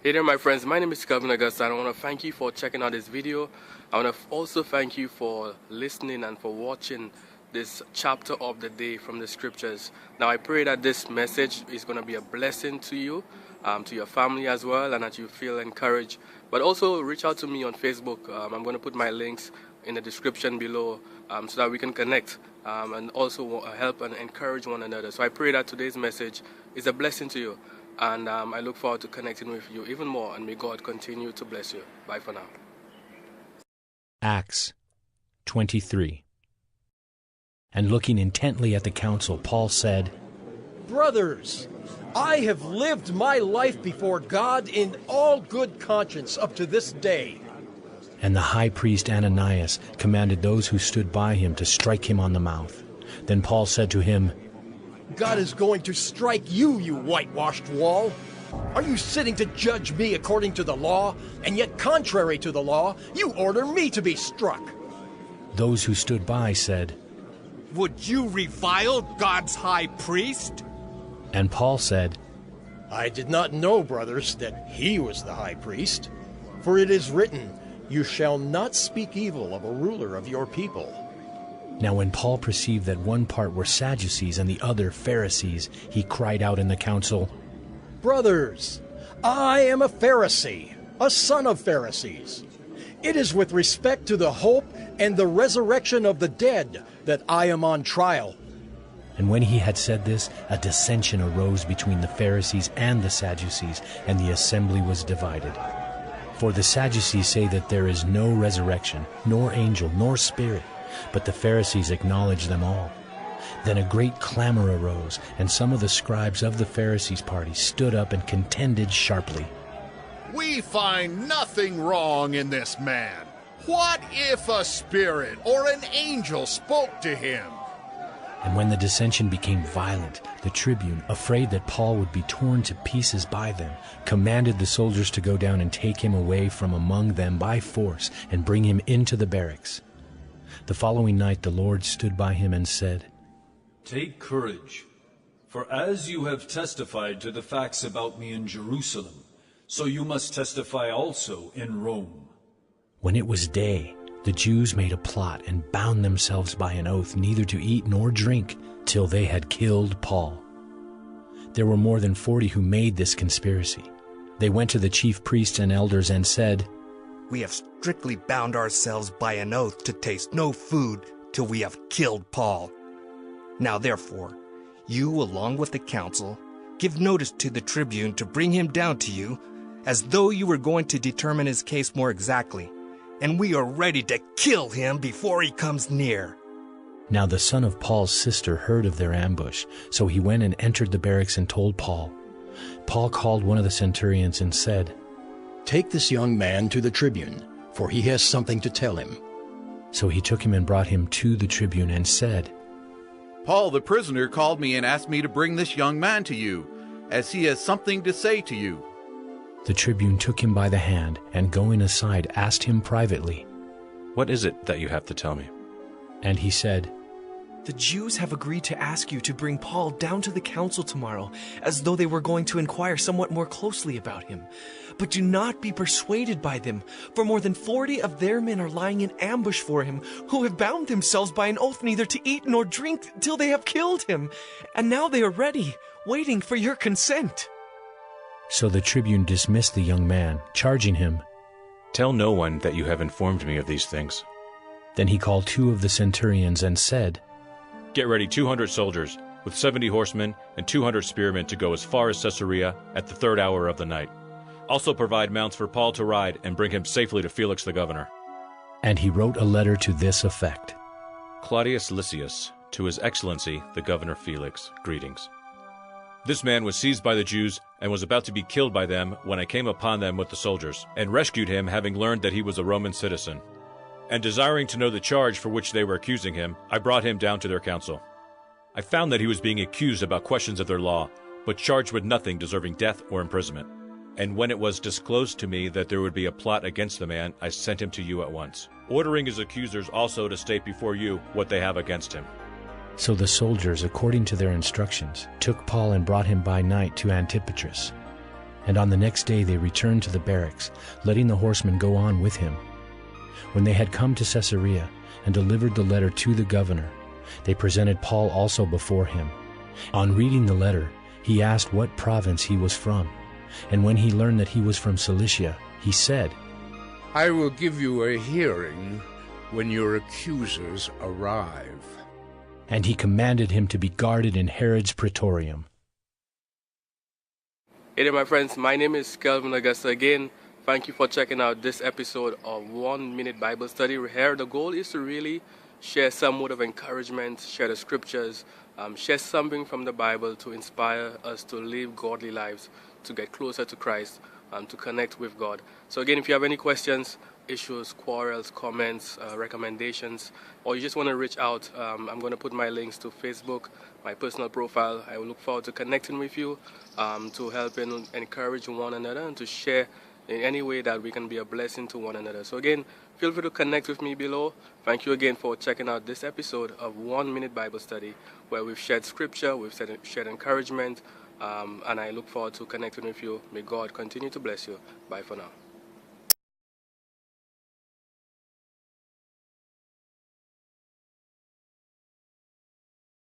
Hey there my friends, my name is Kevin Augusta and I want to thank you for checking out this video. I want to also thank you for listening and for watching this chapter of the day from the scriptures. Now I pray that this message is going to be a blessing to you, to your family as well, and that you feel encouraged. But also reach out to me on Facebook. I'm going to put my links in the description below so that we can connect and also help and encourage one another. So I pray that today's message is a blessing to you. And I look forward to connecting with you even more, and may God continue to bless you. Bye for now. Acts 23. And looking intently at the council, Paul said, Brothers, I have lived my life before God in all good conscience up to this day. And the high priest Ananias commanded those who stood by him to strike him on the mouth. Then Paul said to him, God is going to strike you, you whitewashed wall. Are you sitting to judge me according to the law, and yet contrary to the law, you order me to be struck? Those who stood by said, Would you revile God's high priest? And Paul said, I did not know, brothers, that he was the high priest. For it is written, You shall not speak evil of a ruler of your people. Now when Paul perceived that one part were Sadducees and the other Pharisees, he cried out in the council, Brothers, I am a Pharisee, a son of Pharisees. It is with respect to the hope and the resurrection of the dead that I am on trial. And when he had said this, a dissension arose between the Pharisees and the Sadducees, and the assembly was divided. For the Sadducees say that there is no resurrection, nor angel, nor spirit, but the Pharisees acknowledge them all. Then a great clamor arose, and some of the scribes of the Pharisees' party stood up and contended sharply. We find nothing wrong in this man. What if a spirit or an angel spoke to him? And when the dissension became violent, the tribune, afraid that Paul would be torn to pieces by them, commanded the soldiers to go down and take him away from among them by force and bring him into the barracks. The following night the Lord stood by him and said, Take courage, for as you have testified to the facts about me in Jerusalem, so you must testify also in Rome. When it was day, the Jews made a plot and bound themselves by an oath neither to eat nor drink till they had killed Paul. There were more than 40 who made this conspiracy. They went to the chief priests and elders and said, We have strictly bound ourselves by an oath to taste no food till we have killed Paul. Now therefore, you along with the council, give notice to the tribune to bring him down to you, as though you were going to determine his case more exactly, and we are ready to kill him before he comes near. Now the son of Paul's sister heard of their ambush, so he went and entered the barracks and told Paul. Paul called one of the centurions and said, Take this young man to the tribune, for he has something to tell him. So he took him and brought him to the tribune and said, Paul the prisoner called me and asked me to bring this young man to you, as he has something to say to you. The tribune took him by the hand, and going aside asked him privately, What is it that you have to tell me? And he said, The Jews have agreed to ask you to bring Paul down to the council tomorrow, as though they were going to inquire somewhat more closely about him. But do not be persuaded by them, for more than 40 of their men are lying in ambush for him, who have bound themselves by an oath neither to eat nor drink till they have killed him. And now they are ready, waiting for your consent. So the tribune dismissed the young man, charging him, Tell no one that you have informed me of these things. Then he called 2 of the centurions and said, Get ready 200 soldiers, with 70 horsemen and 200 spearmen to go as far as Caesarea at the 3rd hour of the night. Also provide mounts for Paul to ride and bring him safely to Felix the governor. And he wrote a letter to this effect. Claudius Lysias, to His Excellency the Governor Felix, greetings. This man was seized by the Jews and was about to be killed by them when I came upon them with the soldiers, and rescued him, having learned that he was a Roman citizen. And desiring to know the charge for which they were accusing him, I brought him down to their council. I found that he was being accused about questions of their law, but charged with nothing deserving death or imprisonment. And when it was disclosed to me that there would be a plot against the man, I sent him to you at once, ordering his accusers also to state before you what they have against him. So the soldiers, according to their instructions, took Paul and brought him by night to Antipatris. And on the next day they returned to the barracks, letting the horsemen go on with him. When they had come to Caesarea and delivered the letter to the governor, they presented Paul also before him. On reading the letter, he asked what province he was from. And when he learned that he was from Cilicia, he said, I will give you a hearing when your accusers arrive. And he commanded him to be guarded in Herod's praetorium. Hey there, my friends. My name is Kelvin Augusta again. Thank you for checking out this episode of 1 Minute Bible Study. Here, the goal is to really share some word of encouragement, share the scriptures, share something from the Bible to inspire us to live godly lives, to get closer to Christ, to connect with God. So again, if you have any questions, issues, quarrels, comments, recommendations, or you just want to reach out, I'm going to put my links to Facebook, my personal profile. I will look forward to connecting with you, to help and encourage one another and to share in any way that we can be a blessing to one another. So again, feel free to connect with me below. Thank you again for checking out this episode of 1 Minute Bible Study, where we've shared scripture, we've shared encouragement, and I look forward to connecting with you. May God continue to bless you. Bye for now.